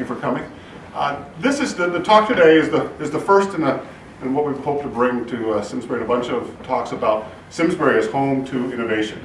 you for coming. This is the talk today is the first in what we hope to bring to Simsbury, a bunch of talks about Simsbury as home to innovation.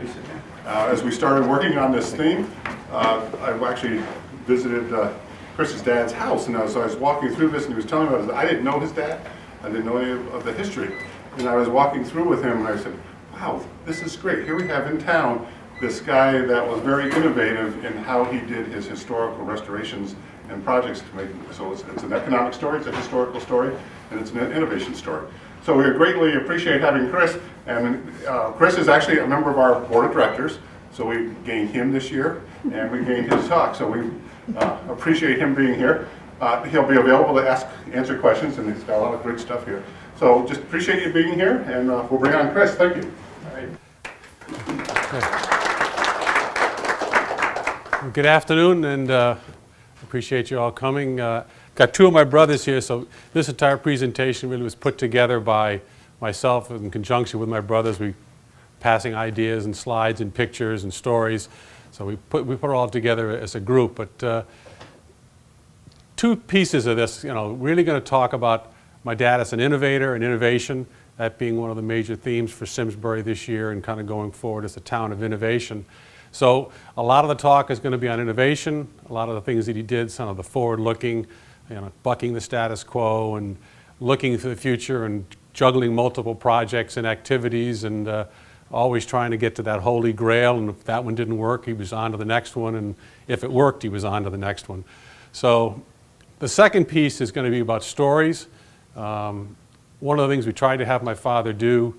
As we started working on this theme, I actually visited Chris's dad's house, and so I was walking through this, and he was telling me about it. I didn't know his dad. I didn't know any of the history. And I was walking through with him, and I said, wow, this is great. Here we have in town this guy that was very innovative in how he did his historical restorations and projects to make. So it's an economic story, it's a historical story, and it's an innovation story. So we greatly appreciate having Chris, and Chris is actually a member of our board of directors, so we gained him this year, and we gained his talk, so we appreciate him being here. He'll be available to answer questions, and he's got a lot of great stuff here. So just appreciate you being here, and we'll bring on Chris. Thank you. All right. Well, good afternoon, and appreciate you all coming. Got two of my brothers here, so this entire presentation really was put together by myself in conjunction with my brothers. We passing ideas and slides and pictures and stories. So we put it all together as a group. But two pieces of this, really going to talk about my dad as an innovator and innovation, that being one of the major themes for Simsbury this year and kind of going forward as a town of innovation. So a lot of the talk is going to be on innovation, a lot of the things that he did, some of the forward-looking, bucking the status quo and looking to the future and juggling multiple projects and activities and always trying to get to that holy grail. And if that one didn't work, he was on to the next one. And if it worked, he was on to the next one. So the second piece is going to be about stories. One of the things we tried to have my father do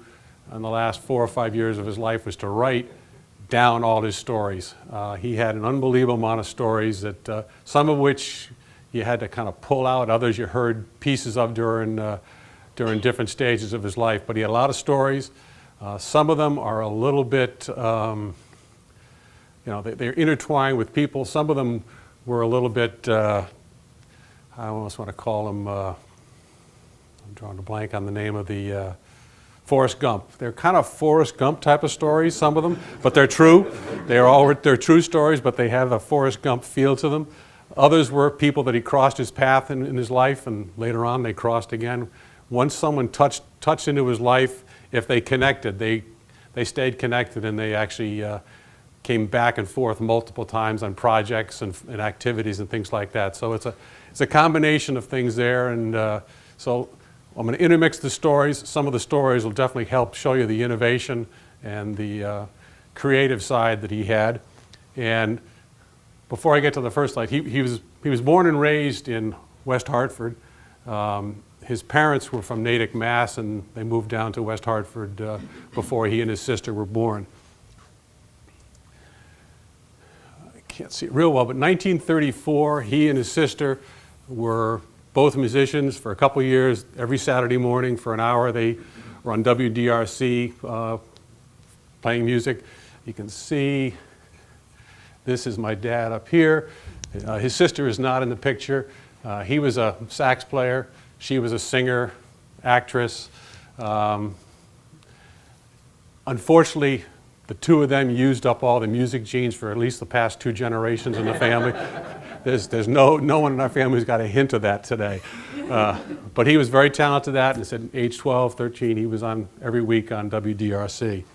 in the last 4 or 5 years of his life was to write down all his stories. He had an unbelievable amount of stories that some of which you had to kind of pull out, others you heard pieces of during different stages of his life. But he had a lot of stories. Some of them are a little bit, they're intertwined with people. Some of them were a little bit, I almost want to call them, I'm drawing a blank on the name of the Forrest Gump. They're kind of Forrest Gump type of stories, some of them, but they're true. They're true stories, but they have a Forrest Gump feel to them. Others were people that he crossed his path in his life, and later on they crossed again. Once someone touched into his life, if they connected, they stayed connected, and they actually came back and forth multiple times on projects and activities and things like that. So it's a combination of things there, and so I'm going to intermix the stories. Some of the stories will definitely help show you the innovation and the creative side that he had. And before I get to the first slide, he was born and raised in West Hartford. His parents were from Natick, Mass, and they moved down to West Hartford before he and his sister were born. I can't see it real well, but 1934, he and his sister were both musicians for a couple years. Every Saturday morning for an hour, they were on WDRC playing music. You can see this is my dad up here. His sister is not in the picture. He was a sax player. She was a singer, actress. Unfortunately, the two of them used up all the music genes for at least the past 2 generations in the family. There's no one in our family who's got a hint of that today. But he was very talented at that, and at age 12, 13, he was on every week on WDRC.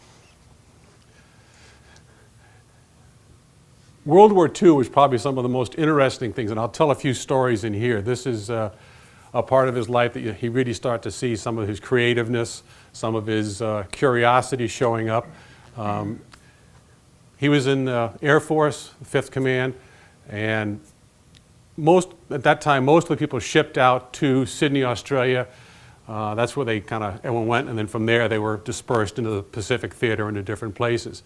World War II was probably some of the most interesting things, and I'll tell a few stories in here. This is a part of his life that he really started to see some of his creativeness, some of his curiosity showing up. He was in the Air Force, 5th Command, and at that time, most of the people shipped out to Sydney, Australia. That's where everyone went, and then from there they were dispersed into the Pacific Theater into different places.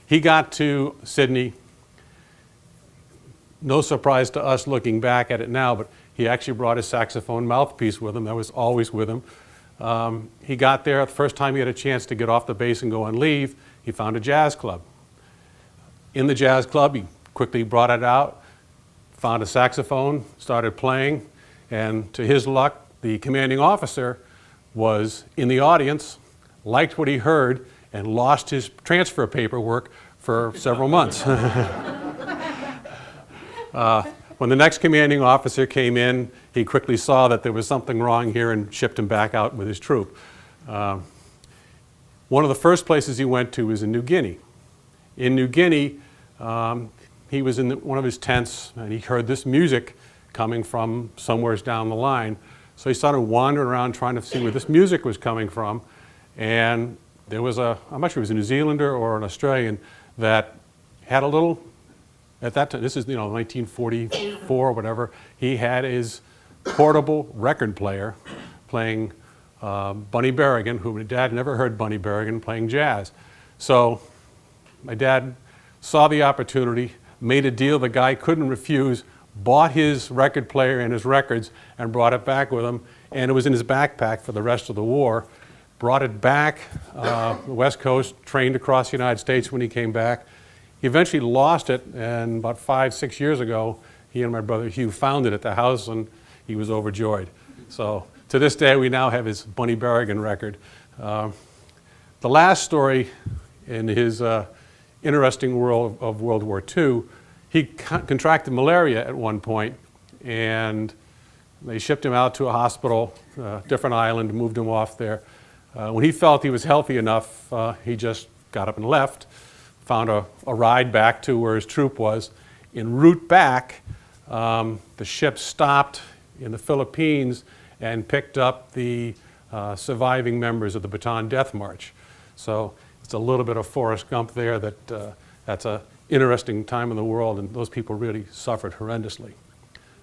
He got to Sydney. No surprise to us looking back at it now, but he actually brought his saxophone mouthpiece with him. That was always with him. He got there, the first time he had a chance to get off the base and go on leave, he found a jazz club. In the jazz club, he quickly brought it out, found a saxophone, started playing, and to his luck, the commanding officer was in the audience, liked what he heard, and lost his transfer paperwork for several months. When the next commanding officer came in, he quickly saw that there was something wrong here and shipped him back out with his troop. One of the first places he went to was in New Guinea. In New Guinea, he was in one of his tents and he heard this music coming from somewhere down the line. So he started wandering around trying to see where this music was coming from. And there was I'm not sure if it was a New Zealander or an Australian that had a little, at that time, this is 1944 or whatever, he had his portable record player playing Bunny Berrigan, who my dad never heard Bunny Berrigan playing jazz. So my dad saw the opportunity, made a deal the guy couldn't refuse, bought his record player and his records and brought it back with him, and it was in his backpack for the rest of the war. Brought it back, the West Coast, trained across the United States when he came back. He eventually lost it, and about 5-6 years ago, he and my brother Hugh found it at the house, and he was overjoyed. So to this day, we now have his Bunny Berrigan record. The last story in his interesting world of World War II, he contracted malaria at one point, and they shipped him out to a hospital, different island, moved him off there. When he felt he was healthy enough, he just got up and left, found a ride back to where his troop was. En route back, the ship stopped in the Philippines and picked up the surviving members of the Bataan Death March. So it's a little bit of Forrest Gump there, that's an interesting time in the world, and those people really suffered horrendously.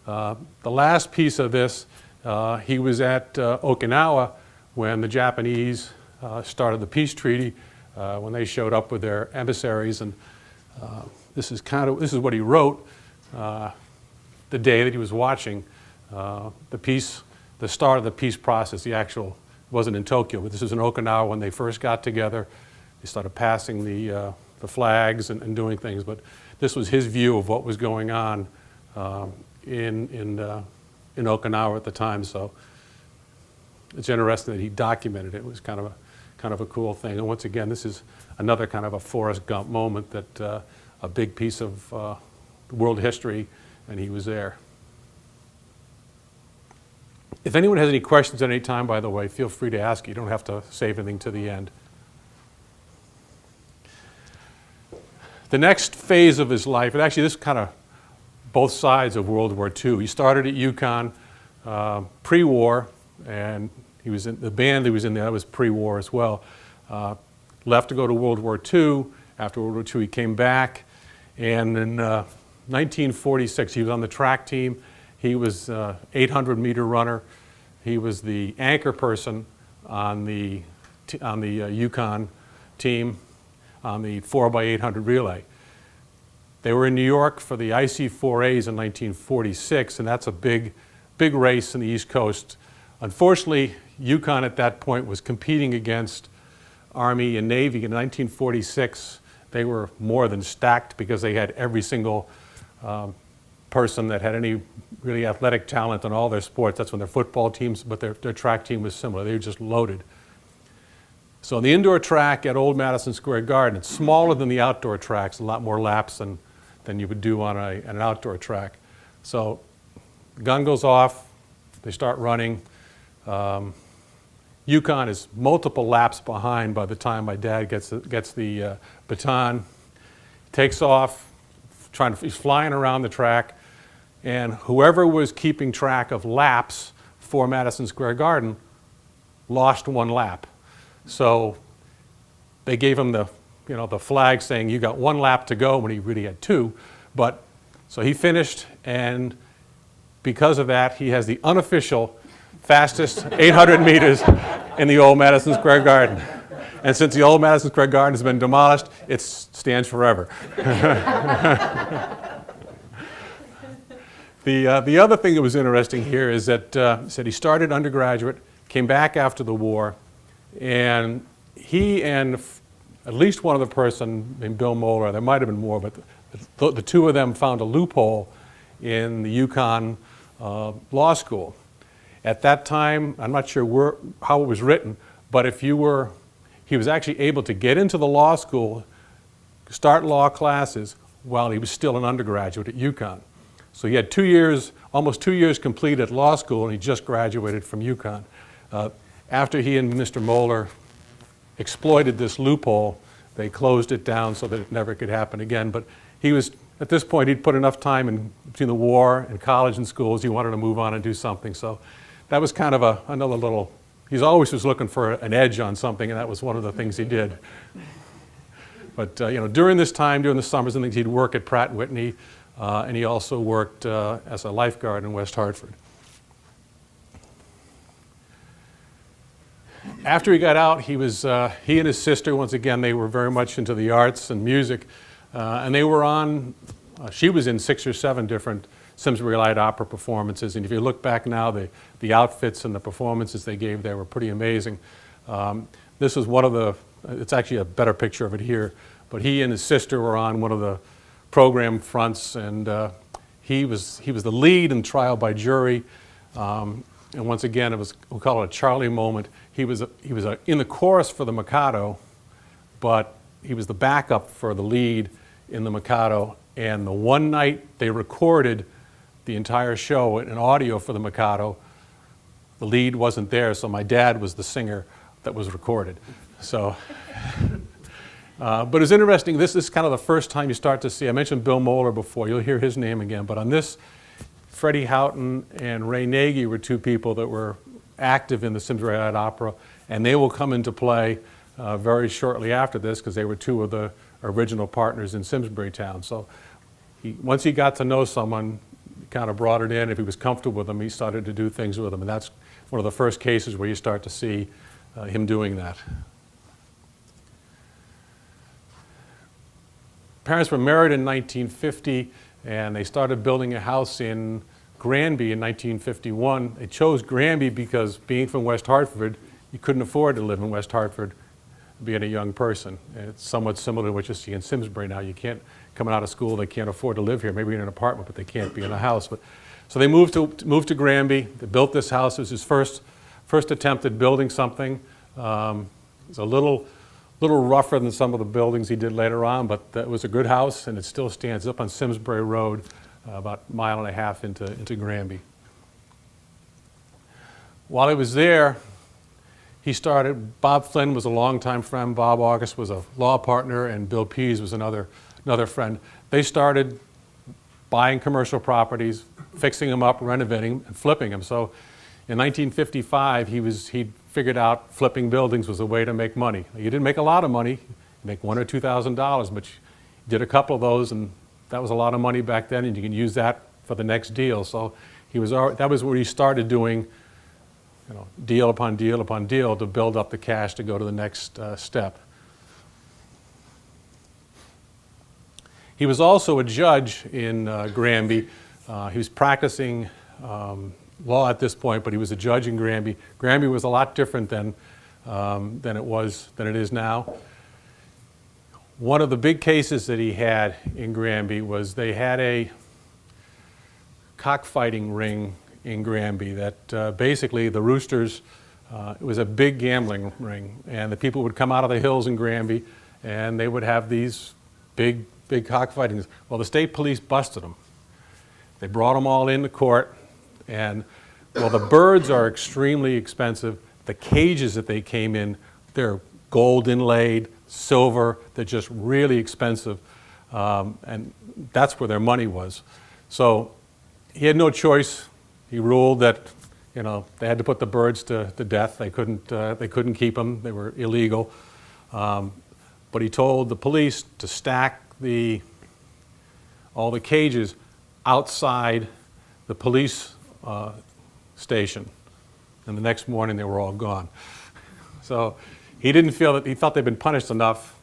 The last piece of this, he was at Okinawa when the Japanese started the peace treaty, when they showed up with their emissaries, and this is what he wrote the day that he was watching the start of the peace process. The actual wasn't in Tokyo, but this was in Okinawa when they first got together. They started passing the flags and doing things, but this was his view of what was going on in Okinawa at the time. So it's interesting that he documented it. It was kind of a cool thing. And once again, this is another kind of a Forrest Gump moment, that a big piece of world history, and he was there. If anyone has any questions at any time, by the way, feel free to ask. You don't have to save anything to the end. The next phase of his life, and actually this is kind of both sides of World War II. He started at UConn pre-war, and he was in the band he was in there, that was pre-war as well. Left to go to World War II. After World War II, he came back, and in 1946, he was on the track team. He was 800-meter runner. He was the anchor person on the UConn team on the 4x800 relay. They were in New York for the IC4As in 1946, and that's a big race in the East Coast. Unfortunately, UConn at that point was competing against Army and Navy. In 1946, they were more than stacked because they had every single person that had any really athletic talent in all their sports. That's when their football teams, but their track team was similar. They were just loaded. So on the indoor track at Old Madison Square Garden, it's smaller than the outdoor tracks, a lot more laps than you would do on an outdoor track. So the gun goes off, they start running. UConn is multiple laps behind by the time my dad gets the baton, takes off, he's flying around the track, and whoever was keeping track of laps for Madison Square Garden lost one lap. So they gave him the flag saying you got one lap to go when he really had two. But so he finished, and because of that, he has the unofficial fastest 800 meters in the old Madison Square Garden. And since the old Madison Square Garden has been demolished, it stands forever. The other thing that was interesting here is that said he started undergraduate, came back after the war, and he and at least one other person named Bill Moeller, there might have been more, but the two of them found a loophole in the UConn law school. At that time, I'm not sure how it was written, but he was actually able to get into the law school, start law classes while he was still an undergraduate at UConn. So he had 2 years, almost 2 years complete at law school, and he just graduated from UConn. After he and Mr. Moeller exploited this loophole, they closed it down so that it never could happen again. But he was, at this point, he'd put enough time in between the war and college and schools. He wanted to move on and do something. So that was kind of another little, he always was looking for an edge on something, and that was one of the things he did. But during this time, during the summers and things, he'd work at Pratt & Whitney, and he also worked as a lifeguard in West Hartford. After he got out, he and his sister, once again, they were very much into the arts and music, and they were on, she was in 6 or 7 different Simsbury Light Opera performances, and if you look back now, the outfits and the performances they gave there were pretty amazing. This is one of the, it's actually a better picture of it here, but he and his sister were on one of the program fronts, and he was the lead in Trial by Jury. And once again, we call it a Charlie moment. He was in the chorus for the Mikado, but he was the backup for the lead in the Mikado. And the one night they recorded the entire show in audio for the Mikado, the lead wasn't there, so my dad was the singer that was recorded. So, but it's interesting, this is kind of the first time you start to see, I mentioned Bill Moeller before, you'll hear his name again, but on this, Freddie Houghton and Ray Nagy were 2 people that were active in the Simsbury Light Opera, and they will come into play very shortly after this because they were 2 of the original partners in Simsbury Town. So once he got to know someone, he kind of brought it in. If he was comfortable with them, he started to do things with them, and that's one of the first cases where you start to see him doing that. Parents were married in 1950, and they started building a house in Granby in 1951. They chose Granby because, being from West Hartford, you couldn't afford to live in West Hartford being a young person. And it's somewhat similar to what you see in Simsbury now. You can't, coming out of school, they can't afford to live here. Maybe in an apartment, but they can't be in a house. So they moved to Granby. They built this house. It was his first attempt at building something. It was a little rougher than some of the buildings he did later on, but it was a good house, and it still stands up on Simsbury Road, about a mile and a half into Granby. While he was there, he started, Bob Flynn was a longtime friend, Bob August was a law partner, and Bill Pease was another friend. They started buying commercial properties, fixing them up, renovating, and flipping them. So in 1955, he figured out flipping buildings was a way to make money. You didn't make a lot of money, you make $1,000 or $2,000, but you did a couple of those, and that was a lot of money back then, and you can use that for the next deal. So that was where he started doing, deal upon deal upon deal to build up the cash to go to the next step. He was also a judge in Granby. He was practicing law at this point, but he was a judge in Granby. Granby was a lot different than it is now. One of the big cases that he had in Granby was they had a cockfighting ring in Granby that basically the Roosters, it was a big gambling ring, and the people would come out of the hills in Granby and they would have these big cockfightings. Well, the state police busted them. They brought them all into court, and well, the birds are extremely expensive. The cages that they came in, they're gold inlaid, silver, they're just really expensive, and that's where their money was. So he had no choice. He ruled that they had to put the birds to death. They couldn't keep them. They were illegal. But he told the police to stack all the cages outside the police station, and the next morning they were all gone. So he didn't feel that, he thought they'd been punished enough,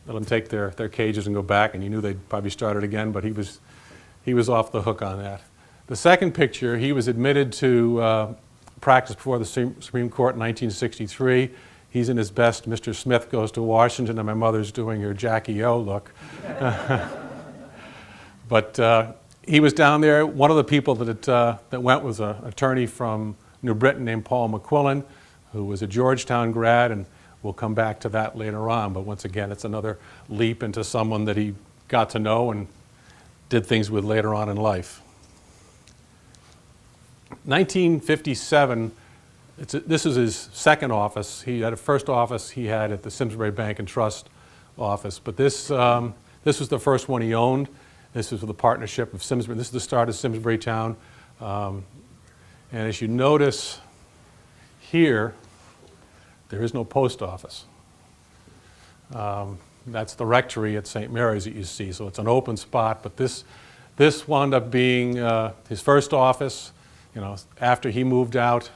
let them take their cages and go back, and he knew they'd probably start it again, but he was off the hook on that. The second picture, he was admitted to practice before the Supreme Court in 1963. He's in his best Mr. Smith Goes to Washington, and my mother's doing her Jackie O look. But he was down there. One of the people that went was an attorney from New Britain named Paul McQuillan, who was a Georgetown grad, and we'll come back to that later on. But once again, it's another leap into someone that he got to know and did things with later on in life. 1957, this is his second office. He had a first office he had at the Simsbury Bank and Trust office, but this was the first one he owned. This was with the partnership of Simsbury. This is the start of Simsbury Town. And as you notice here, there is no post office. That's the rectory at St. Mary's that you see, so it's an open spot, but this wound up being his first office. You know, after he moved out,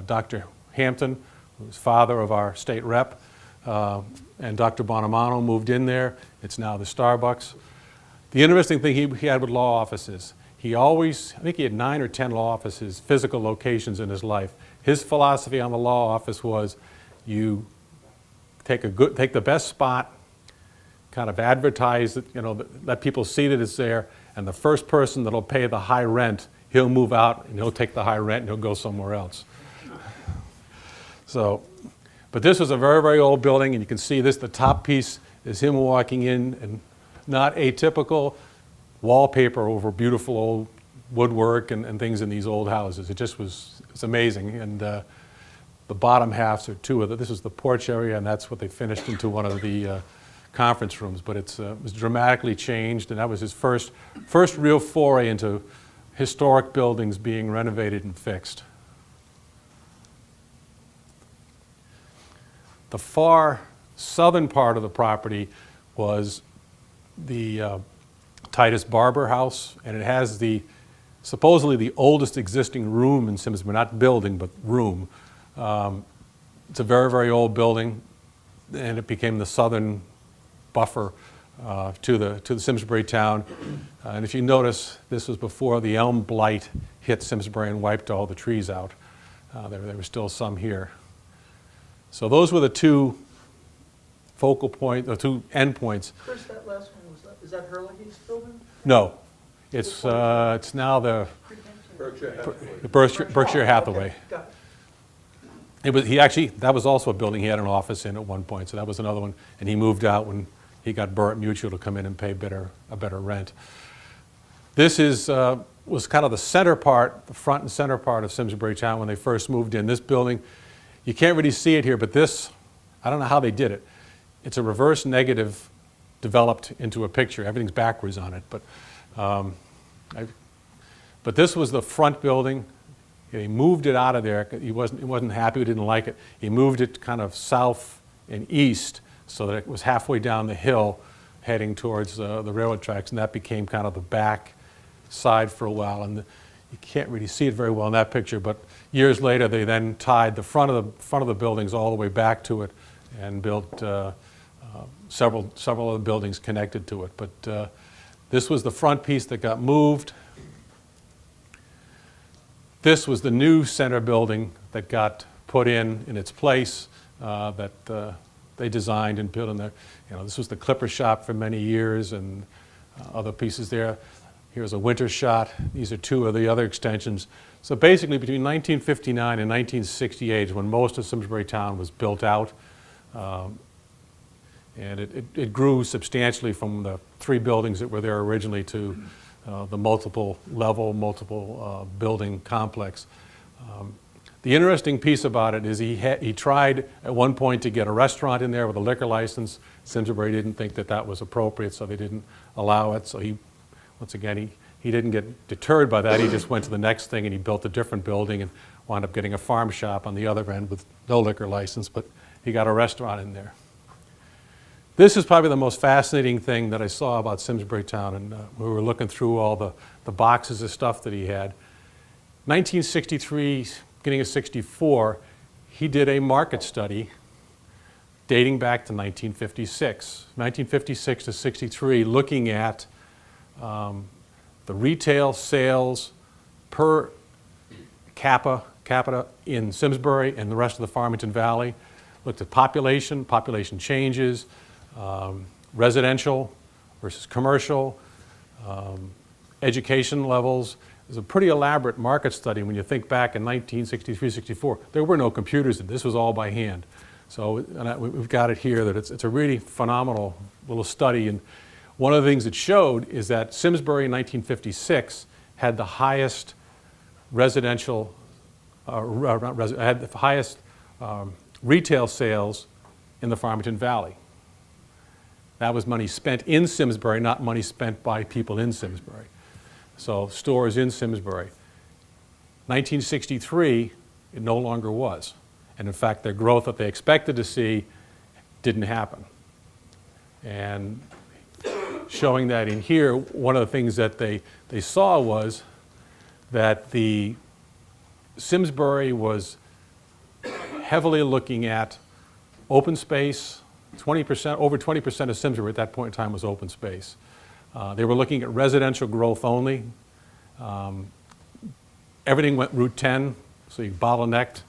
Dr. Hampton, who was father of our state rep, and Dr. Bonamano moved in there. It's now the Starbucks. The interesting thing he had with law offices, I think he had 9 or 10 law offices, physical locations in his life. His philosophy on the law office was you take the best spot, kind of advertise it, you know, let people see that it's there, and the first person that'll pay the high rent, he'll move out and he'll take the high rent and he'll go somewhere else. So, but this was a very, very old building, and you can see this, the top piece is him walking in, and not atypical wallpaper over beautiful old woodwork and things in these old houses. It just was, it's amazing. And the bottom halves are two of the, this is the porch area, and that's what they finished into one of the conference rooms. But it was dramatically changed, and that was his first real foray into historic buildings being renovated and fixed. The far southern part of the property was the Titus Barber House, and it has supposedly the oldest existing room in Simsbury, not building, but room. It's a very, very old building, and it became the southern buffer to the Simsbury town. And if you notice, this was before the elm blight hit Simsbury and wiped all the trees out. There were still some here. So those were the two focal points, or two end points. Chris, that last one, is that Hurley's building? No, it's now the Berkshire Hathaway. Okay, got it. That was also a building he had an office in at one point, so that was another one, and he moved out when he got Burritt Mutual to come in and pay a better rent. This was kind of the center part, the front and center part of Simsbury Town when they first moved in. This building, you can't really see it here, but this, I don't know how they did it. It's a reverse negative developed into a picture. Everything's backwards on it, but this was the front building. He moved it out of there. He wasn't happy. He didn't like it. He moved it kind of south and east so that it was halfway down the hill heading towards the railroad tracks, and that became kind of the back side for a while. And you can't really see it very well in that picture, but years later they then tied the front of the buildings all the way back to it and built several other buildings connected to it. But this was the front piece that got moved. This was the new center building that got put in its place that they designed and built in there. You know, this was the clipper shop for many years, and other pieces there. Here's a winter shot. These are two of the other extensions. So basically between 1959 and 1968 is when most of Simsbury Town was built out. And it grew substantially from the 3 buildings that were there originally to the multiple building complex. The interesting piece about it is he tried at one point to get a restaurant in there with a liquor license. Simsbury didn't think that was appropriate, so they didn't allow it. So once again, he didn't get deterred by that. He just went to the next thing and he built a different building and wound up getting a farm shop on the other end with no liquor license, but he got a restaurant in there. This is probably the most fascinating thing that I saw about Simsbury Town, and we were looking through all the boxes of stuff that he had. 1963, beginning of 64, he did a market study dating back to 1956. 1956 to 63, looking at the retail sales per capita in Simsbury and the rest of the Farmington Valley. Looked at population changes, residential versus commercial, education levels. It was a pretty elaborate market study when you think back in 1963, 64. There were no computers. This was all by hand. So we've got it here that it's a really phenomenal little study. And one of the things it showed is that Simsbury in 1956 had the highest residential, had the highest retail sales in the Farmington Valley. That was money spent in Simsbury, not money spent by people in Simsbury. So stores in Simsbury. 1963, it no longer was. And in fact, their growth that they expected to see didn't happen. And showing that in here, one of the things that they saw was that the Simsbury was heavily looking at open space. 20%, over 20% of Simsbury at that point in time was open space. They were looking at residential growth only. Everything went Route 10, so you bottlenecked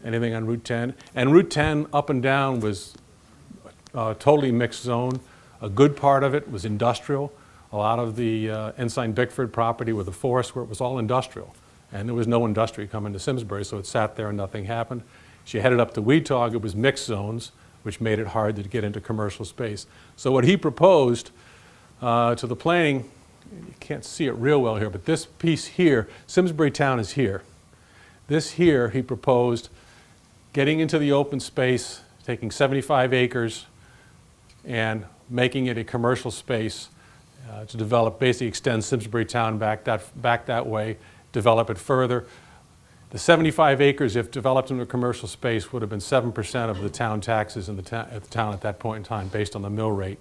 anything on Route 10. And Route 10 up and down was a totally mixed zone. A good part of it was industrial. A lot of the Ensign Bickford property with the forest where it was all industrial. And there was no industry coming to Simsbury, so it sat there and nothing happened. She headed up to Weetog, it was mixed zones, which made it hard to get into commercial space. So what he proposed to the planning, you can't see it real well here, but this piece here, Simsbury Town is here. This here, he proposed getting into the open space, taking 75 acres and making it a commercial space to develop, basically extend Simsbury Town back that way, develop it further. The 75 acres, if developed into a commercial space, would have been 7% of the town taxes in the town at that point in time, based on the mill rate.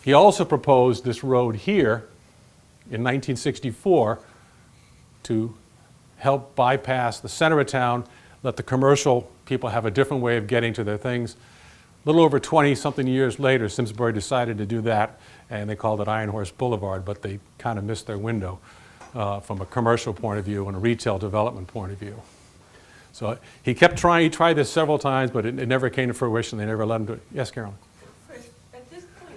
He also proposed this road here in 1964 to help bypass the center of town, let the commercial people have a different way of getting to their things. A little over 20-something years later, Simsbury decided to do that, and they called it Iron Horse Boulevard, but they kind of missed their window from a commercial point of view and a retail development point of view. So he kept trying, he tried this several times, but it never came to fruition. They never let him do it. Yes, Carolyn? Chris, at this point,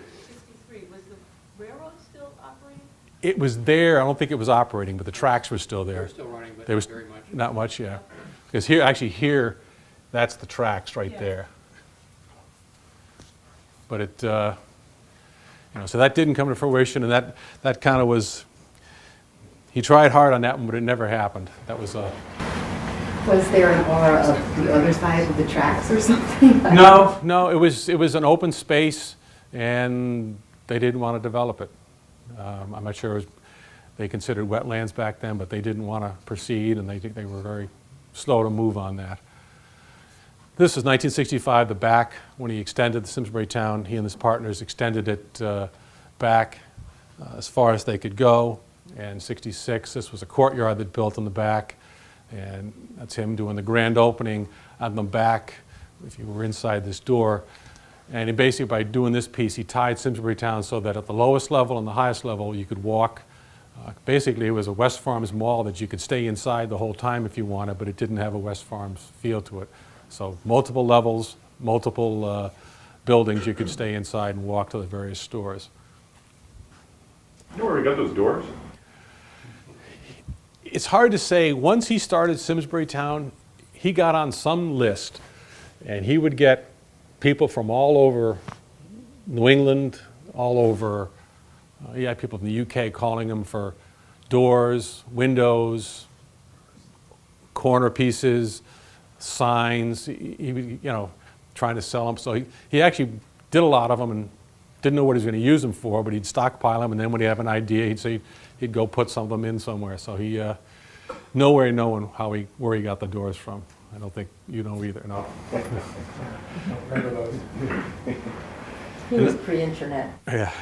63, was the railroad still operating? It was there. I don't think it was operating, but the tracks were still there. They were still running, but They not was very much. Not much, yeah. Because here, actually here, that's the tracks right Yeah. there. But it, so that didn't come to fruition, and that kind of was, he tried hard on that one, but it never happened. That was Was there an aura of the other side of the tracks or something? No, it was an open space, and they didn't want to develop it. I'm not sure they considered wetlands back then, but they didn't want to proceed, and they were very slow to move on that. This is 1965, the back, when he extended the Simsbury Town. He and his partners extended it back as far as they could go. And 66, this was a courtyard that built in the back. And that's him doing the grand opening on the back, if you were inside this door. And he basically, by doing this piece, he tied Simsbury Town so that at the lowest level and the highest level, you could walk. Basically, it was a West Farms mall that you could stay inside the whole time if you wanted, but it didn't have a West Farms feel to it. So multiple levels, multiple buildings, you could stay inside and walk to the various stores. You know where we got those doors? It's hard to say. Once he started Simsbury Town, he got on some list, and he would get people from all over New England, all over, he had people from the UK calling him for doors, windows, corner pieces, signs. He was, trying to sell them. So he actually did a lot of them and didn't know what he was going to use them for, but he'd stockpile them, and then when he'd have an idea, he'd say he'd go put some of them in somewhere. So he, nowhere knowing where he got the doors from. I don't think you know either, no. He was pre-internet. Yeah.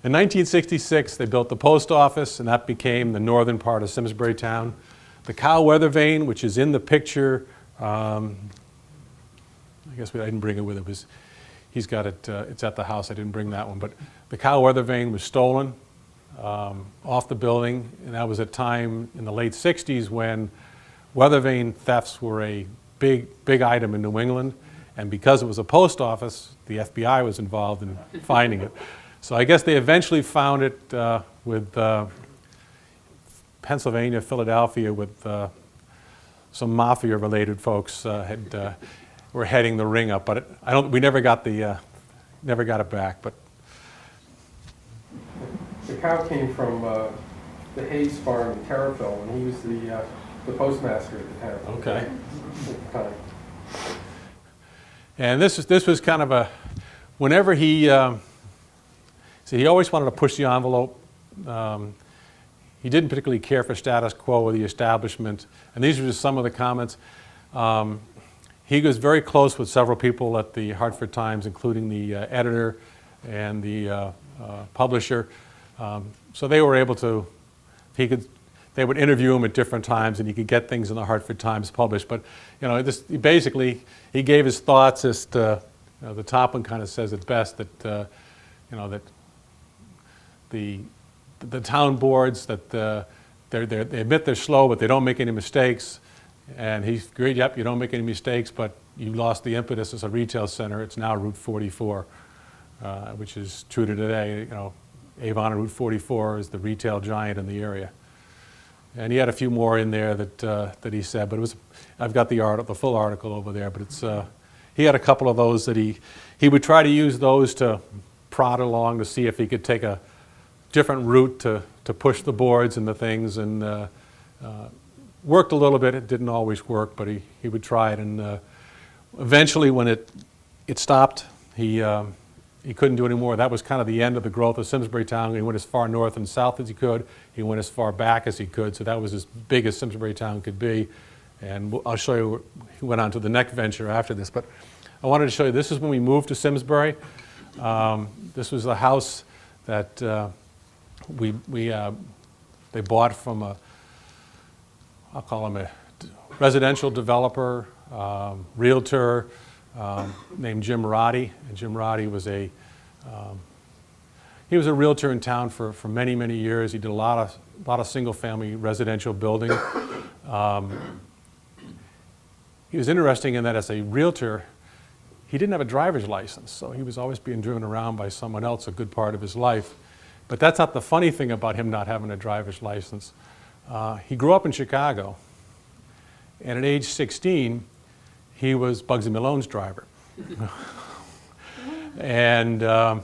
In 1966, they built the post office, and that became the northern part of Simsbury Town. The cow weather vane, which is in the picture, I guess I didn't bring it with it. He's got it, it's at the house. I didn't bring that one. But the cow weather vane was stolen off the building, and that was a time in the late 60s when weather vane thefts were a big item in New England. And because it was a post office, the FBI was involved in finding it. So I guess they eventually found it with Pennsylvania, Philadelphia, with some mafia-related folks were heading the ring up. But we never got it back. But The cow came from the Hayes farm in Terriffill, and he was the postmaster at the town. Okay. At the time. And this was kind of a, whenever he always wanted to push the envelope. He didn't particularly care for status quo or the establishment. And these are just some of the comments. He was very close with several people at the Hartford Times, including the editor and the publisher. So they were able to, they would interview him at different times, and he could get things in the Hartford Times published. But basically, he gave his thoughts as to, the top one kind of says it best, that that the town boards, that they admit they're slow, but they don't make any mistakes. And he's agreed, yep, you don't make any mistakes, but you lost the impetus as a retail center. It's now Route 44, which is true to today. Avon and Route 44 is the retail giant in the area. And he had a few more in there that he said, but it was, I've got the full article over there, but it's, he had a couple of those that he would try to use those to prod along to see if he could take a different route to push the boards and the things, and worked a little bit. It didn't always work, but he would try it, and eventually when it stopped, he couldn't do any more. That was kind of the end of the growth of Simsbury Town. He went as far north and south as he could. He went as far back as he could, so that was as big as Simsbury Town could be. And I'll show you, he went on to the next venture after this. But I wanted to show you, this is when we moved to Simsbury. This was the house that they bought from I'll call him a residential developer, realtor, named Jim Roddy. And Jim Roddy was he was a realtor in town for many, many years. He did a lot of single-family residential building. He was interesting in that as a realtor, he didn't have a driver's license, so he was always being driven around by someone else a good part of his life. But that's not the funny thing about him not having a driver's license. He grew up in Chicago, and at age 16, he was Bugsy Malone's driver. And in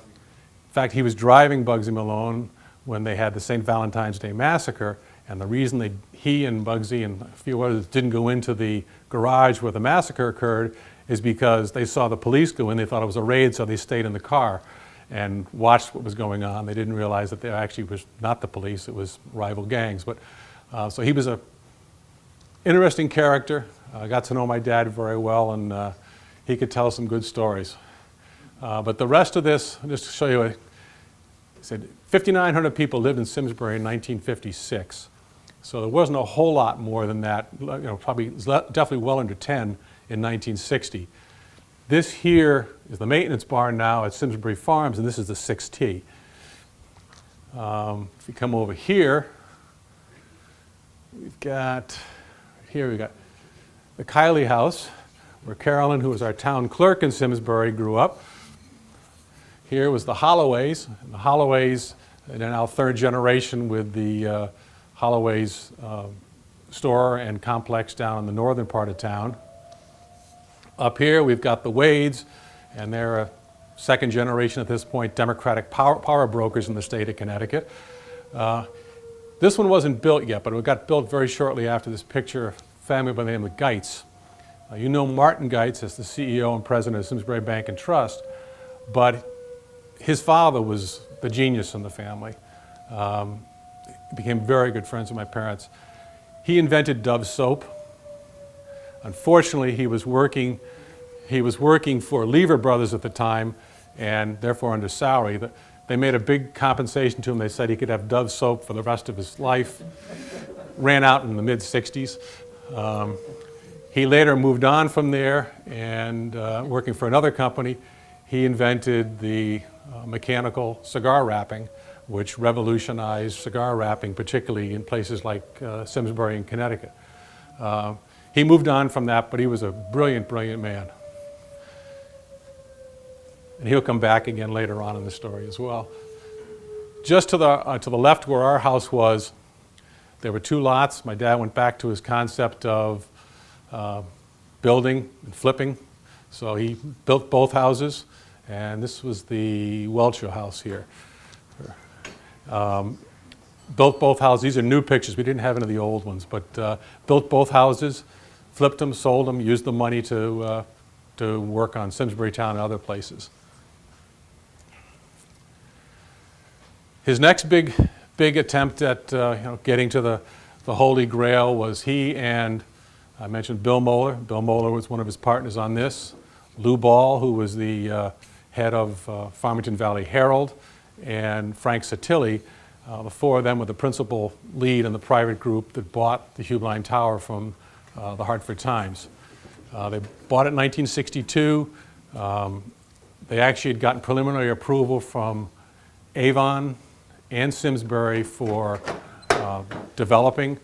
fact, he was driving Bugsy Malone when they had the St. Valentine's Day Massacre, and the reason he and Bugsy and a few others didn't go into the garage where the massacre occurred is because they saw the police go in. They thought it was a raid, so they stayed in the car and watched what was going on. They didn't realize that there actually was not the police, it was rival gangs. But so he was an interesting character. I got to know my dad very well, and he could tell some good stories. But the rest of this, just to show you, he said 5,900 people lived in Simsbury in 1956. So there wasn't a whole lot more than that, probably definitely well under 10 in 1960. This here is the maintenance barn now at Simsbury Farms, and this is the 6T. If you come over here, we've got the Kiley house, where Carolyn, who was our town clerk in Simsbury, grew up. Here was the Holloways. And the Holloways, they're now third generation with the Holloways store and complex down in the northern part of town. Up here we've got the Wades, and they're a second generation at this point Democratic power brokers in the state of Connecticut. This one wasn't built yet, but it got built very shortly after this picture, a family by the name of Geitz. You know Martin Geitz as the CEO and president of Simsbury Bank and Trust, but his father was the genius in the family. Became very good friends with my parents. He invented Dove soap. Unfortunately, he was working for Lever Brothers at the time, and therefore under salary. They made a big compensation to him. They said he could have Dove soap for the rest of his life. Ran out in the mid-60s. He later moved on from there, and working for another company, he invented the mechanical cigar wrapping, which revolutionized cigar wrapping, particularly in places like Simsbury and Connecticut. He moved on from that, but he was a brilliant, brilliant man. And he'll come back again later on in the story as well. Just to the left where our house was, there were two lots. My dad went back to his concept of building and flipping. So he built both houses, and this was the Welcher house here. built both houses. These are new pictures. We didn't have any of the old ones, but built both houses, flipped them, sold them, used the money to work on Simsbury Town and other places. His next big attempt at getting to the Holy Grail was he and, I mentioned Bill Moeller. Bill Moeller was one of his partners on this. Lou Ball, who was the head of Farmington Valley Herald, and Frank Satilli. The four of them were the principal lead in the private group that bought the Hubline Tower from the Hartford Times. They bought it in 1962. They actually had gotten preliminary approval from Avon and Simsbury for developing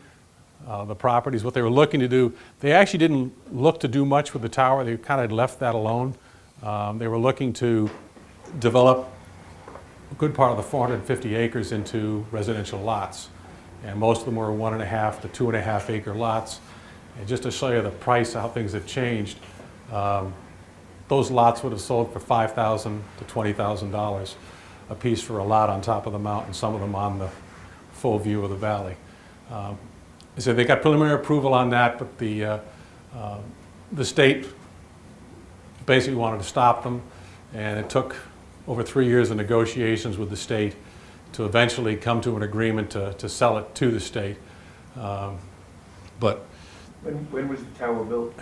the properties. What they were looking to do, they actually didn't look to do much with the tower. They kind of left that alone. They were looking to develop a good part of the 450 acres into residential lots. And most of them were 1.5 to 2.5 acre lots. And just to show you the price, how things have changed, those lots would have sold for $5,000 to $20,000 a piece for a lot on top of the mountain, some of them on the full view of the valley. So they got preliminary approval on that, but the state basically wanted to stop them, and it took over 3 years of negotiations with the state to eventually come to an agreement to sell it to the state. But When was the tower built?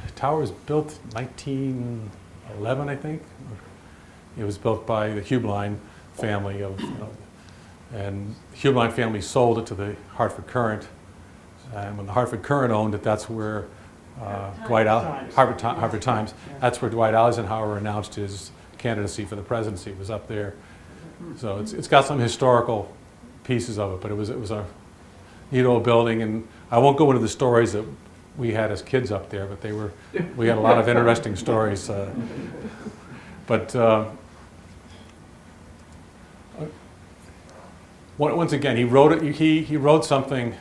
the tower was built 1911, I think. It was built by the Hubline family and the Hubline family sold it to the Hartford Courant. And when the Hartford Courant owned it, that's where Hartford Times. That's where Dwight Eisenhower announced his candidacy for the presidency. It was up there. So it's got some historical pieces of it, but it was a neat old building. And I won't go into the stories that we had as kids up there, but we had a lot of interesting stories. But once again, he wrote something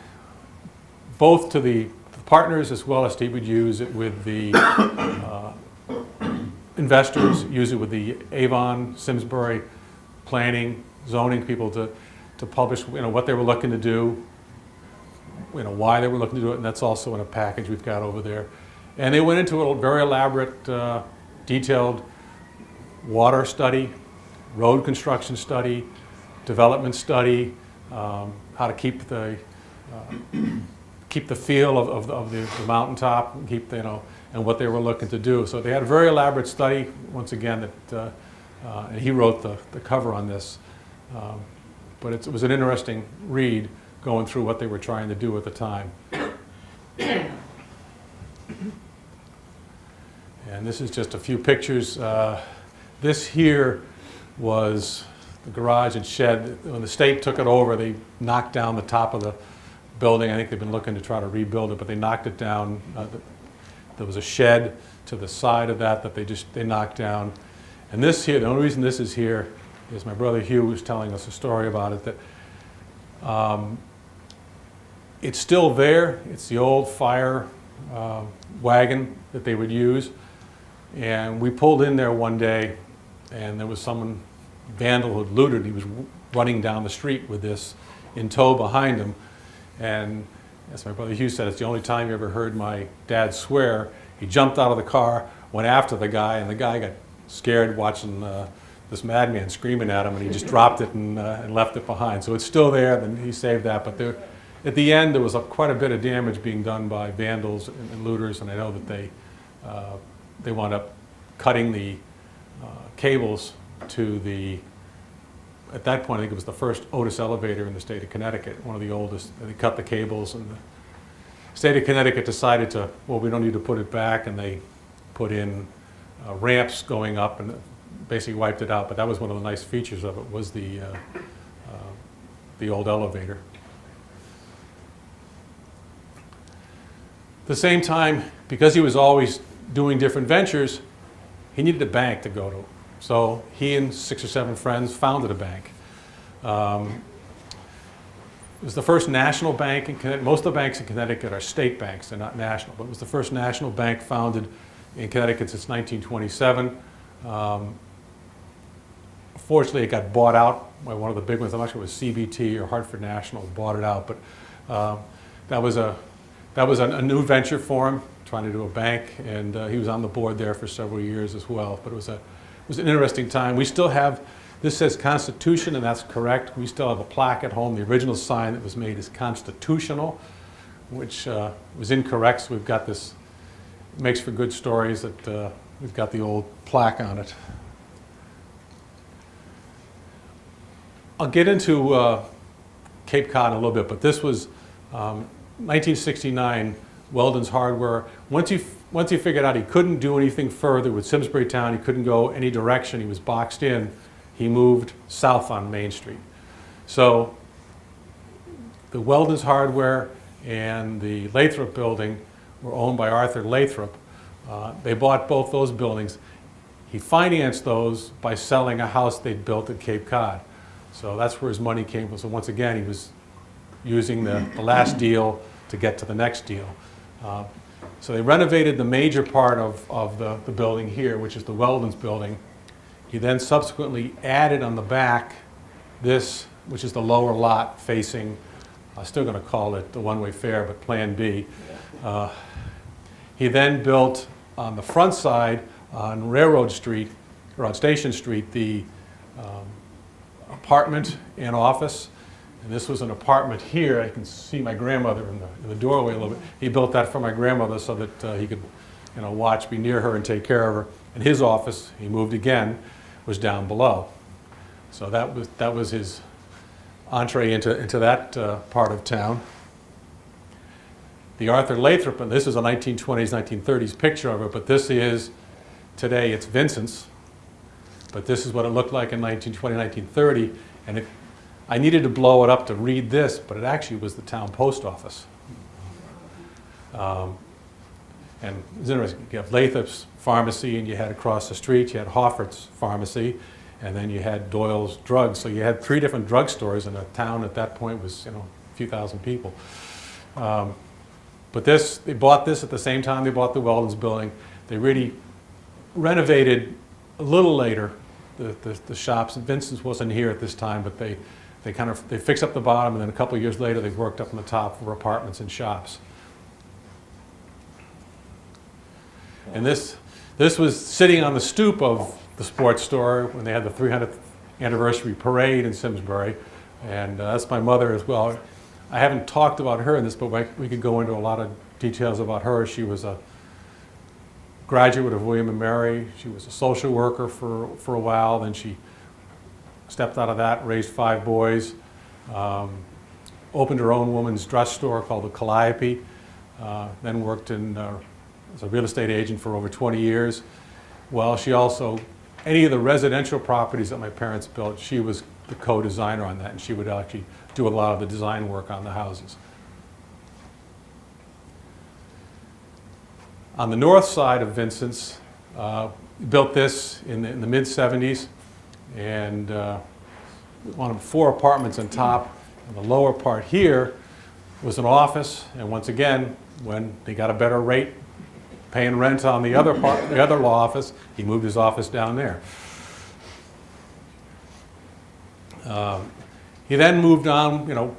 both to the partners as well as he would use it with the investors, use it with the Avon, Simsbury planning, zoning people to publish what they were looking to do, why they were looking to do it, and that's also in a package we've got over there. And they went into a very elaborate, detailed water study, road construction study, development study, how to keep the feel of the mountaintop, and and what they were looking to do. So they had a very elaborate study, once again, that and he wrote the cover on this. But it was an interesting read going through what they were trying to do at the time. And this is just a few pictures. This here was the garage and shed. When the state took it over, they knocked down the top of the building. I think they've been looking to try to rebuild it, but they knocked it down. There was a shed to the side of that they knocked down. And this here, the only reason this is here is my brother Hugh was telling us a story about it, that it's still there. It's the old fire wagon that they would use. And we pulled in there one day, and there was someone, vandal, who had looted. He was running down the street with this in tow behind him. And as my brother Hugh said, it's the only time he ever heard my dad swear. He jumped out of the car, went after the guy, and the guy got scared watching this madman screaming at him, and he just dropped it and left it behind. So it's still there, and he saved that. But at the end, there was quite a bit of damage being done by vandals and looters, and I know that they wound up cutting the cables to the, at that point, I think it was the first Otis elevator in the state of Connecticut, one of the oldest. They cut the cables, and the state of Connecticut decided we don't need to put it back, and they put in ramps going up and basically wiped it out. But that was one of the nice features of it, was the old elevator. At the same time, because he was always doing different ventures, he needed a bank to go to. So he and 6 or 7 friends founded a bank. It was the first national bank in Connecticut. Most of the banks in Connecticut are state banks, they're not national, but it was the first national bank founded in Connecticut since 1927. Unfortunately, it got bought out by one of the big ones. I'm not sure it was CBT or Hartford National bought it out, but that was a new venture for him, trying to do a bank, and he was on the board there for several years as well. But it was an interesting time. We still have, this says Constitution, and that's correct. We still have a plaque at home. The original sign that was made is Constitutional, which was incorrect, so we've got this, it makes for good stories that we've got the old plaque on it. I'll get into Cape Cod in a little bit, but this was 1969, Weldon's Hardware. Once he figured out he couldn't do anything further with Simsbury Town, he couldn't go any direction, he was boxed in, he moved south on Main Street. So the Weldon's Hardware and the Lathrop building were owned by Arthur Lathrop. They bought both those buildings. He financed those by selling a house they'd built at Cape Cod. So that's where his money came from. So once again, he was using the last deal to get to the next deal. So they renovated the major part of the building here, which is the Weldon's building. He then subsequently added on the back this, which is the lower lot facing, I'm still going to call it the one-way fare, but Plan B. He then built on the front side on Railroad Street, or on Station Street, the apartment and office. And this was an apartment here. I can see my grandmother in the doorway a little bit. He built that for my grandmother so that he could, watch, be near her and take care of her. And his office, he moved again, was down below. So that was his entree into that part of town. The Arthur Lathrop, and this is a 1920s, 1930s picture of it, but this is, today it's Vincent's. But this is what it looked like in 1920, 1930. And I needed to blow it up to read this, but it actually was the town post office. And it's interesting, you have Lathrop's Pharmacy, and you had across the street, you had Hoffert's Pharmacy, and then you had Doyle's Drugs. So you had 3 different drugstores in a town at that point was, a few thousand people. But they bought this at the same time they bought the Weldon's building. They really renovated a little later the shops. And Vincent's wasn't here at this time, but they fixed up the bottom, and then a couple of years later they worked up on the top for apartments and shops. And this was sitting on the stoop of the sports store when they had the 300th anniversary parade in Simsbury, and that's my mother as well. I haven't talked about her in this, but we could go into a lot of details about her. She was a graduate of William & Mary. She was a social worker for a while. Then she stepped out of that, raised 5 boys, opened her own woman's dress store called the Calliope, then worked as a real estate agent for over 20 years. Well, she also, any of the residential properties that my parents built, she was the co-designer on that, and she would actually do a lot of the design work on the houses. On the north side of Vincent's, built this in the mid-70s, and one of 4 apartments on top. And the lower part here was an office, and once again, when they got a better rate paying rent on the other part, the other law office, he moved his office down there. He then moved on,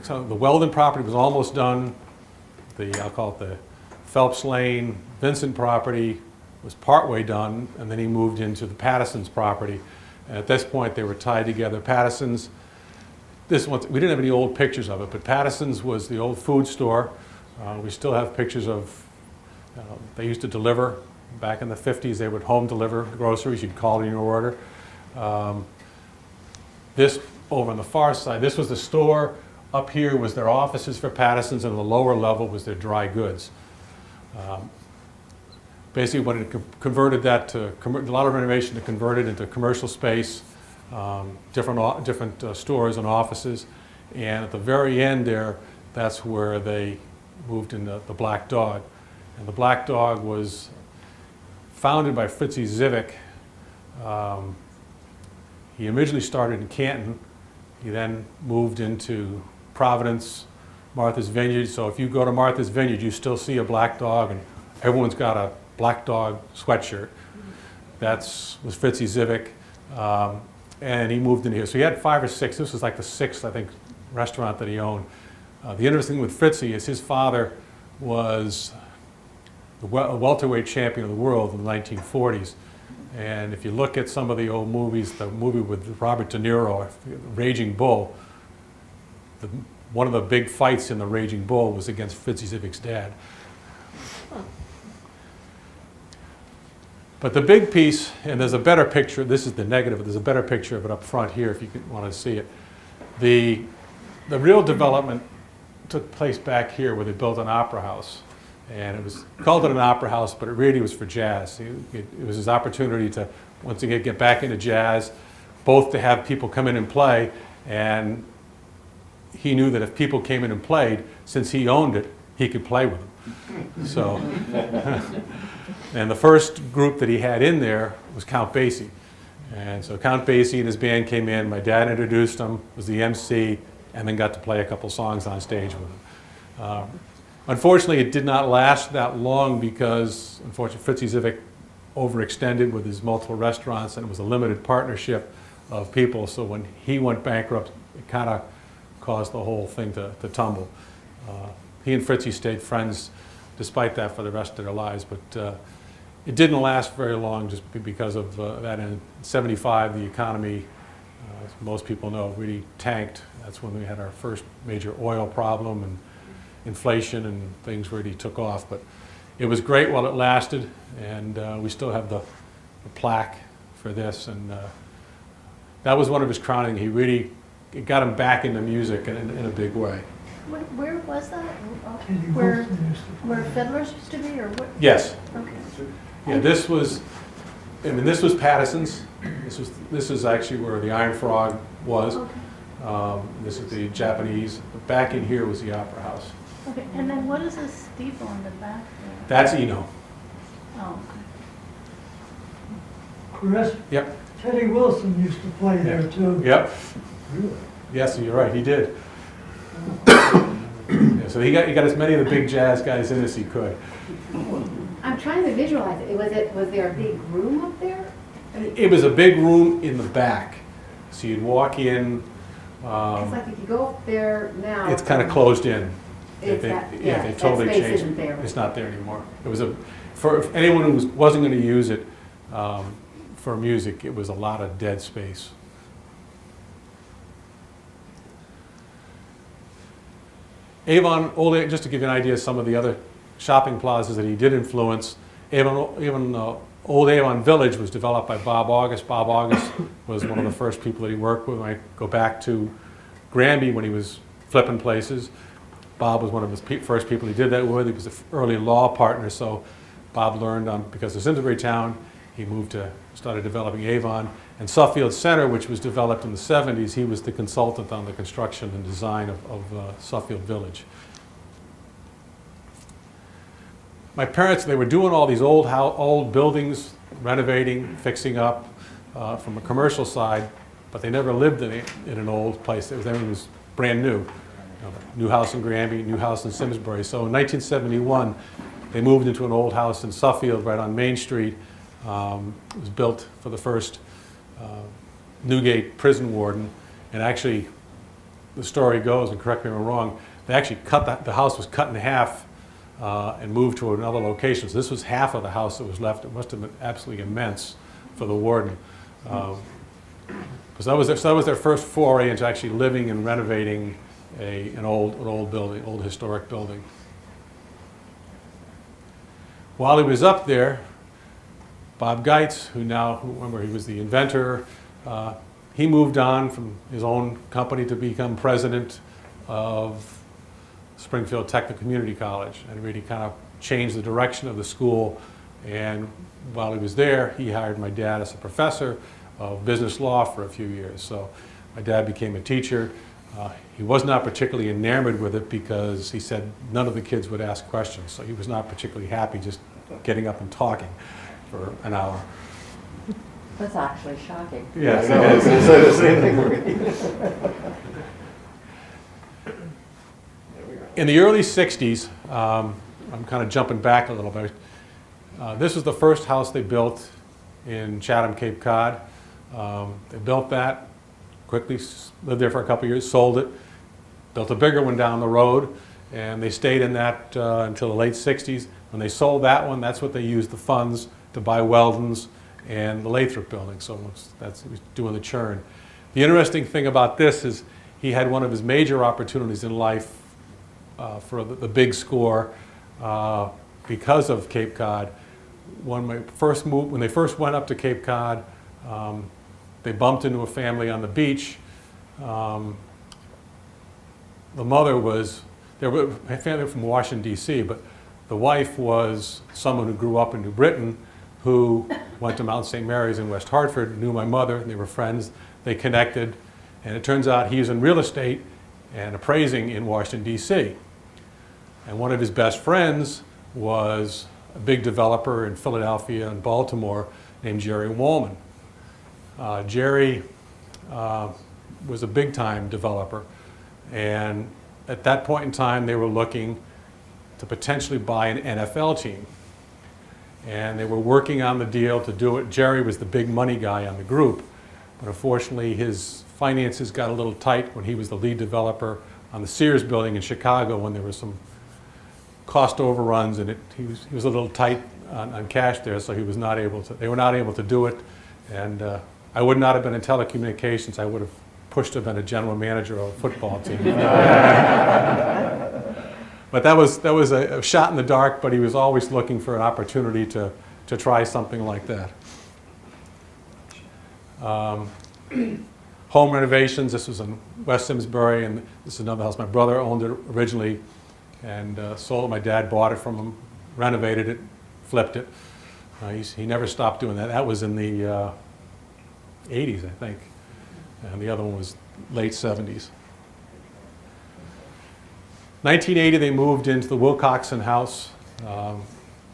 so the Weldon property was almost done. I'll call it the Phelps Lane Vincent property was partway done, and then he moved into the Patterson's property. And at this point, they were tied together. Patterson's, we didn't have any old pictures of it, but Patterson's was the old food store. We still have pictures of, they used to deliver. Back in the 50s, they would home deliver groceries. You'd call in your order. This over on the far side, this was the store. Up here was their offices for Patterson's, and the lower level was their dry goods. Basically, when it converted that to a lot of renovation to convert it into commercial space, different stores and offices, and at the very end there, that's where they moved into the Black Dog. And the Black Dog was founded by Fritzie Zivik. He originally started in Canton. He then moved into Providence, Martha's Vineyard. So if you go to Martha's Vineyard, you still see a Black Dog, and everyone's got a Black Dog sweatshirt. That was Fritzie Zivik. And he moved in here. So he had 5 or 6. This was like the 6th, I think, restaurant that he owned. The interesting thing with Fritzy is his father was the welterweight champion of the world in the 1940s. And if you look at some of the old movies, the movie with Robert De Niro, Raging Bull, one of the big fights in the Raging Bull was against Fritzy Zivic's dad. But the big piece, and there's a better picture, this is the negative, but there's a better picture of it up front here if you want to see it. The real development took place back here where they built an opera house. And it was called an opera house, but it really was for jazz. It was his opportunity to, once again, get back into jazz, both to have people come in and play, and he knew that if people came in and played, since he owned it, he could play with them. So, and the first group that he had in there was Count Basie. And so Count Basie and his band came in, my dad introduced him, was the MC, and then got to play a couple songs on stage with him. Unfortunately, it did not last that long because, unfortunately, Fritzy Zivic overextended with his multiple restaurants, and it was a limited partnership of people. So when he went bankrupt, it kind of caused the whole thing to tumble. He and Fritzy stayed friends despite that for the rest of their lives, but it didn't last very long just because of that. In '75, the economy, as most people know, really tanked. That's when we had our first major oil problem, and inflation and things really took off. But it was great while it lasted, and we still have the plaque for this. And that was one of his crowning. He really, it got him back into music in a big way. Where was that? Where Fiddlers used to be, or what? Yes. Okay. Yeah, this was Patterson's. This is actually where the Iron Frog was. Okay. This is the Japanese. But back in here was the Opera House. Okay, and then what is this steeple in the back there? That's Eno. Oh, Chris, Yep. Teddy Wilson used to play there too. Yep. Yes, you're right. He did. Yeah, so he got as many of the big jazz guys in as he could. I'm trying to visualize it. Was there a big room up there? It was a big room in the back. So you'd walk in. It's like if you go up there now. It's kind of closed in. It's They that totally space changed. isn't there. It's not there anymore. It was for anyone who wasn't going to use it for music, it was a lot of dead space. Avon, just to give you an idea of some of the other shopping plazas that he did influence, Old Avon Village was developed by Bob August. Bob August was one of the first people that he worked with. When I go back to Granby when he was flipping places, Bob was one of his first people he did that with. He was an early law partner, so Bob learned because of Simsbury Town, he started developing Avon. And Suffield Center, which was developed in the 70s, he was the consultant on the construction and design of Suffield Village. My parents, they were doing all these old buildings, renovating, fixing up from a commercial side, but they never lived in an old place. Everything was brand new. New house in Granby, new house in Simsbury. So in 1971, they moved into an old house in Suffield right on Main Street. It was built for the first Newgate prison warden. And actually, the story goes, and correct me if I'm wrong, they actually the house was cut in half and moved to another location. So this was half of the house that was left. It must have been absolutely immense for the warden. Because that was their first foray into actually living and renovating an old building, old historic building. While he was up there, Bob Geitz, remember he was the inventor, he moved on from his own company to become president of Springfield Technical Community College and really kind of changed the direction of the school. And while he was there, he hired my dad as a professor of business law for a few years. So my dad became a teacher. He was not particularly enamored with it because he said none of the kids would ask questions. So he was not particularly happy just getting up and talking for an hour. That's actually shocking. Yes, it is. In the early 60s, I'm kind of jumping back a little bit. This was the first house they built in Chatham, Cape Cod. They built that, quickly lived there for a couple of years, sold it, built a bigger one down the road, and they stayed in that until the late 60s. When they sold that one, that's what they used the funds to buy Weldon's and the Lathrop building. So that's he was doing the churn. The interesting thing about this is he had one of his major opportunities in life for the big score because of Cape Cod. When they first went up to Cape Cod, they bumped into a family on the beach. The mother was, they were a family from Washington, D.C., but the wife was someone who grew up in New Britain, who went to Mount St. Mary's in West Hartford, knew my mother, and they were friends. They connected, and it turns out he's in real estate and appraising in Washington, D.C. And one of his best friends was a big developer in Philadelphia and Baltimore named Jerry Wallman. Jerry was a big-time developer, and at that point in time, they were looking to potentially buy an NFL team. And they were working on the deal to do it. Jerry was the big money guy on the group, but unfortunately his finances got a little tight when he was the lead developer on the Sears building in Chicago when there were some cost overruns, and he was a little tight on cash there, so he was not able to, they were not able to do it. And I would not have been in telecommunications. I would have pushed to have been a general manager of a football team. But that was a shot in the dark, but he was always looking for an opportunity to try something like that. Home renovations, this was in West Simsbury, and this is another house. My brother owned it originally and sold it. My dad bought it from him, renovated it, flipped it. He never stopped doing that. That was in the 80s, I think, and the other one was late 70s. 1980, they moved into the Wilcoxon house,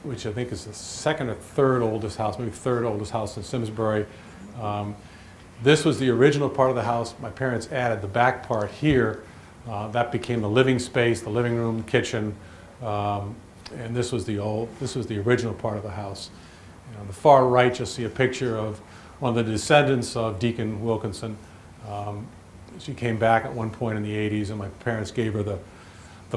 which I think is the second or third oldest house, maybe third oldest house in Simsbury. This was the original part of the house. My parents added the back part here. That became the living space, the living room, kitchen, and this was the original part of the house. And on the far right, you'll see a picture of one of the descendants of Deacon Wilkinson. She came back at one point in the 80s, and my parents gave her the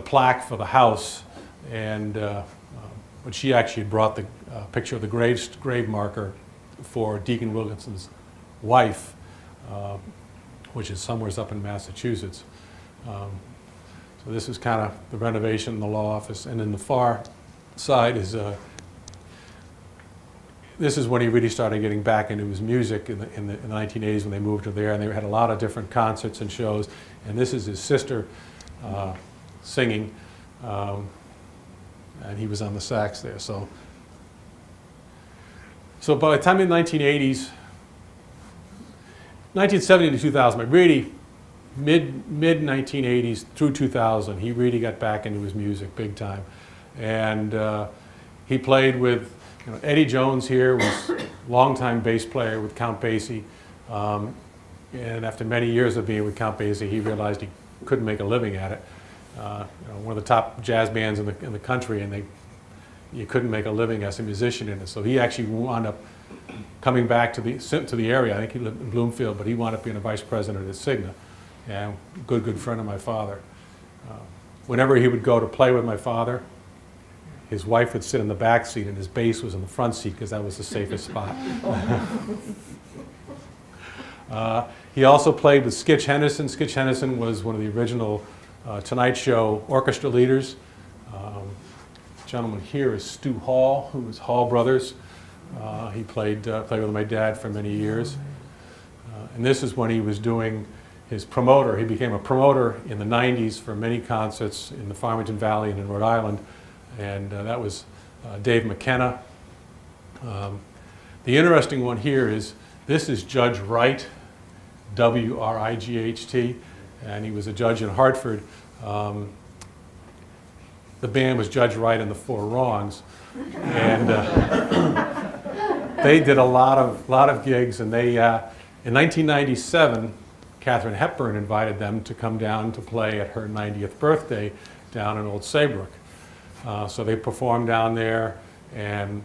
plaque for the house, and but she actually had brought the picture of the grave marker for Deacon Wilkinson's wife, which is somewhere up in Massachusetts. So this is kind of the renovation in the law office, and in the far side is this is when he really started getting back into his music in the 1980s when they moved to there, and they had a lot of different concerts and shows. And this is his sister singing, and he was on the sax there. So by the time in the 1980s, 1970 to 2000, but really mid 1980s through 2000, he really got back into his music big time, and he played with Eddie Jones here, was a longtime bass player with Count Basie, and after many years of being with Count Basie, he realized he couldn't make a living at it. One of the top jazz bands in the country, and you couldn't make a living as a musician in it. So he actually wound up coming back to the area. I think he lived in Bloomfield, but he wound up being a vice president at Cigna, and good friend of my father. Whenever he would go to play with my father, his wife would sit in the back seat, and his bass was in the front seat because that was the safest spot. He also played with Skitch Henderson. Skitch Henderson was one of the original Tonight Show orchestra leaders. The gentleman here is Stu Hall, who was Hall Brothers. He played with my dad for many years. And this is when he was doing his promoter. He became a promoter in the 90s for many concerts in the Farmington Valley and in Rhode Island. And that was Dave McKenna. The interesting one here is, this is Judge Wright, W-R-I-G-H-T, and he was a judge in Hartford. The band was Judge Wright and the Four Wrongs, and they did a lot of gigs. And they, in 1997, Katharine Hepburn invited them to come down to play at her 90th birthday down in Old Saybrook. So they performed down there, and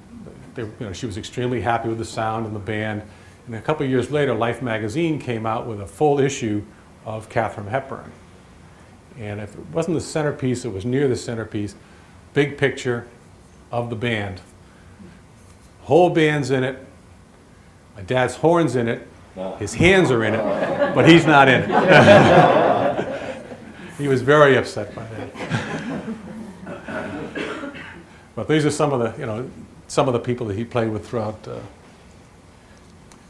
she was extremely happy with the sound and the band. And a couple of years later, Life magazine came out with a full issue of Katharine Hepburn. And if it wasn't the centerpiece, it was near the centerpiece. Big picture of the band. Whole band's in it. My dad's horn's in it. His hands are in it, but he's not in it. He was very upset by that. But these are some of the, some of the people that he played with throughout.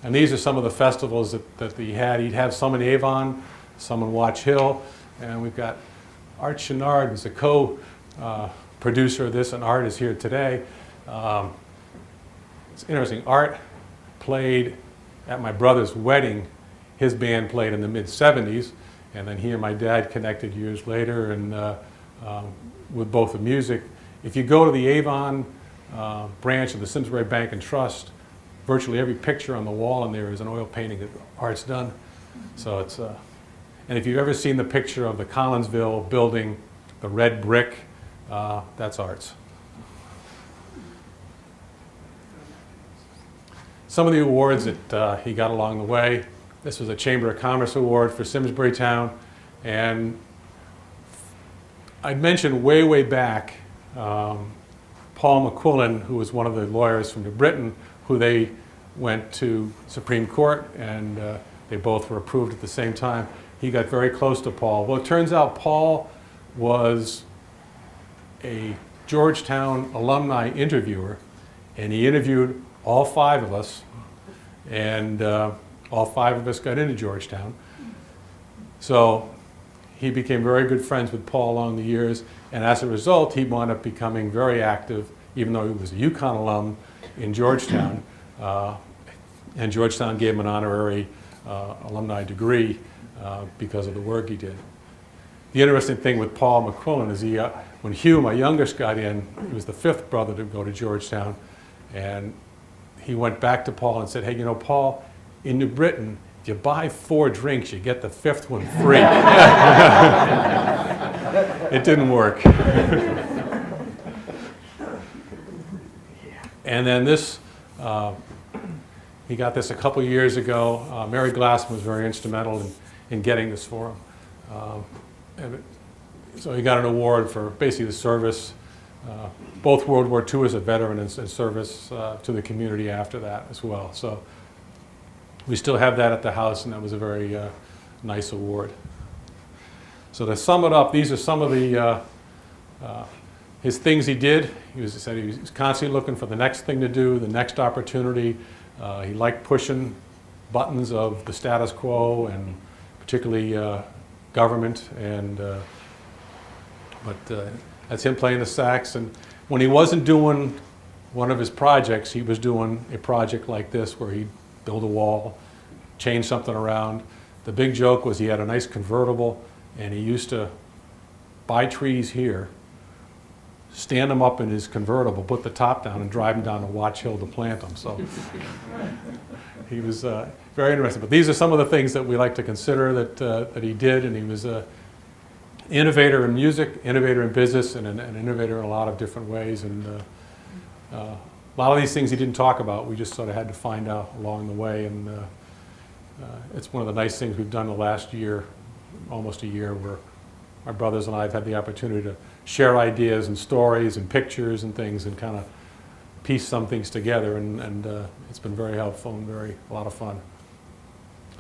And these are some of the festivals that he had. He'd have some in Avon, some in Watch Hill, and we've got Art Chenard, who's a co-producer of this, and Art is here today. It's interesting. Art played at my brother's wedding. His band played in the mid-'70s, and then he and my dad connected years later, and with both the music. If you go to the Avon branch of the Simsbury Bank and Trust, virtually every picture on the wall in there is an oil painting that Art's done. So it's, and if you've ever seen the picture of the Collinsville building, the red brick, that's Art's. Some of the awards that he got along the way. This was a Chamber of Commerce Award for Simsbury Town. And I'd mentioned way, way back, Paul McQuillan, who was one of the lawyers from New Britain, who they went to Supreme Court, and they both were approved at the same time. He got very close to Paul. Well, it turns out Paul was a Georgetown alumni interviewer, and he interviewed all 5 of us, and all 5 of us got into Georgetown. So he became very good friends with Paul along the years, and as a result, he wound up becoming very active, even though he was a UConn alum in Georgetown, and Georgetown gave him an honorary alumni degree because of the work he did. The interesting thing with Paul McQuillan is when Hugh, my youngest, got in, he was the 5th brother to go to Georgetown, and he went back to Paul and said, hey, Paul, in New Britain, if you buy 4 drinks, you get the 5th one free. It didn't work. And then this, he got this a couple years ago. Mary Glassman was very instrumental in getting this for him. So he got an award for basically the service, both World War II as a veteran and service to the community after that as well. So we still have that at the house, and that was a very nice award. So to sum it up, these are some of the his things he did. He said he was constantly looking for the next thing to do, the next opportunity. He liked pushing buttons of the status quo, and particularly government. And but that's him playing the sax. And when he wasn't doing one of his projects, he was doing a project like this where he'd build a wall, change something around. The big joke was he had a nice convertible, and he used to buy trees here, stand them up in his convertible, put the top down, and drive them down to Watch Hill to plant them. So he was very interesting. But these are some of the things that we like to consider that he did, and he was an innovator in music, innovator in business, and an innovator in a lot of different ways. And a lot of these things he didn't talk about. We just sort of had to find out along the way. And it's one of the nice things we've done the last year, almost a year, where my brothers and I have had the opportunity to share ideas and stories and pictures and things, and kind of piece some things together. And it's been very helpful and a lot of fun.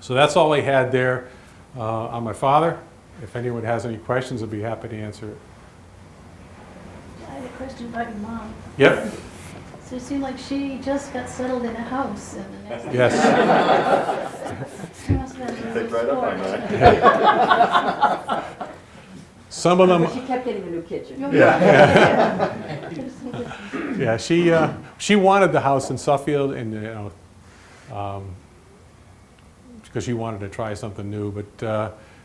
So that's all I had there on my father. If anyone has any questions, I'd be happy to answer it. I had a question about your mom. Yep. So it seemed like she just got settled in a house in the next. Yes. She must have been really Picked right up on spoiled. that. Some of them. But she kept getting a new kitchen. Yeah, she wanted the house in Suffield, and because she wanted to try something new. But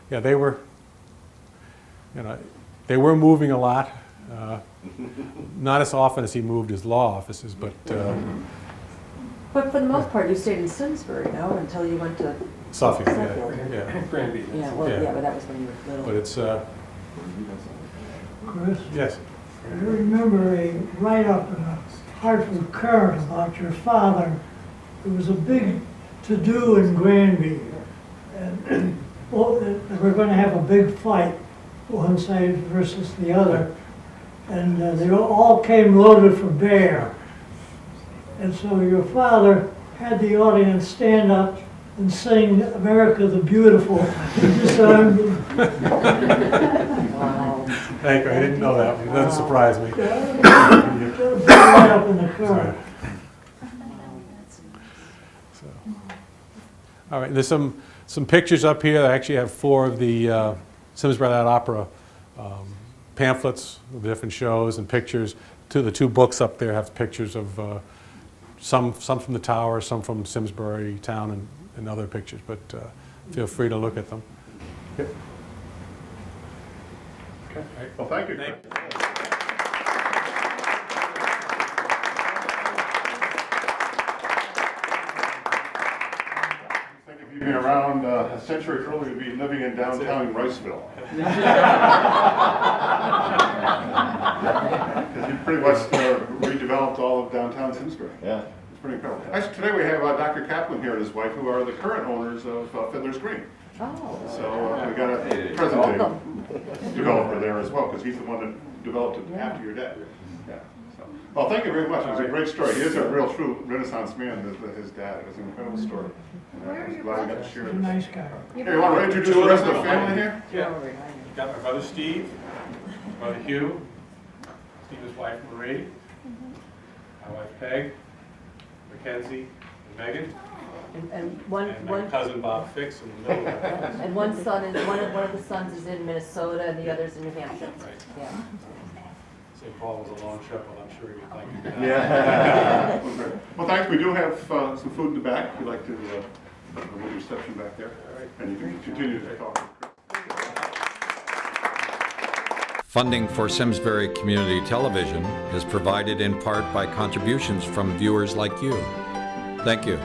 yeah, they were moving a lot. Not as often as he moved his law offices, but. But for the most part, you stayed in Simsbury, no, until you went to Suffield, Suffield. yeah. Granby. Yeah, well, Yeah. yeah, but that was when you were little. But it's. Chris, Yes. I remember a write-up in a Hartford Current about your father. There was a big to do in Granby. And well, we're going to have a big fight, one side versus the other. And they all came loaded for bear. And so your father had the audience stand up and sing America the Beautiful. He disarmed them. Thank you, I didn't know that one, it doesn't surprise me. Right up in the car. All right, there's some pictures up here. I actually have 4 of the Simsbury Light Opera pamphlets of the different shows and pictures. The 2 books up there have pictures of some from the tower, some from Simsbury town, and other pictures, but feel free to look at them. Yep. Okay. Well, thank you. If you'd been around a century earlier, you'd be living in downtown Riceville. Because you pretty much redeveloped all of downtown Simsbury. Yeah. It's pretty incredible. Actually, today we have Dr. Kaplan here and his wife, who are the current owners of Fiddler's Green. Oh. So we got a present developer there as well, because he's the one that developed it after your dad. Yeah. So, well, thank you very much. It was a great story. He is a real true Renaissance man, his dad. It was an incredible story. And I was glad I got to share He's a this. nice guy. Hey, you want to introduce the rest of the family here? Yeah. Got my brother Steve, my brother Hugh, Steve's wife Marie, my wife Peg, Mackenzie, and Megan, And one, and my one, cousin Bob Fix in the middle of that. and one son is, one of the sons is in Minnesota and the other's in New Hampshire. Right. Yeah. St. Paul was a long trip, but I'm sure you'd like it. Yeah. Well, thanks. We do have some food in the back. If you'd like to move your reception back there. All right. And you can continue to talk. Funding for Simsbury Community Television is provided in part by contributions from viewers like you. Thank you.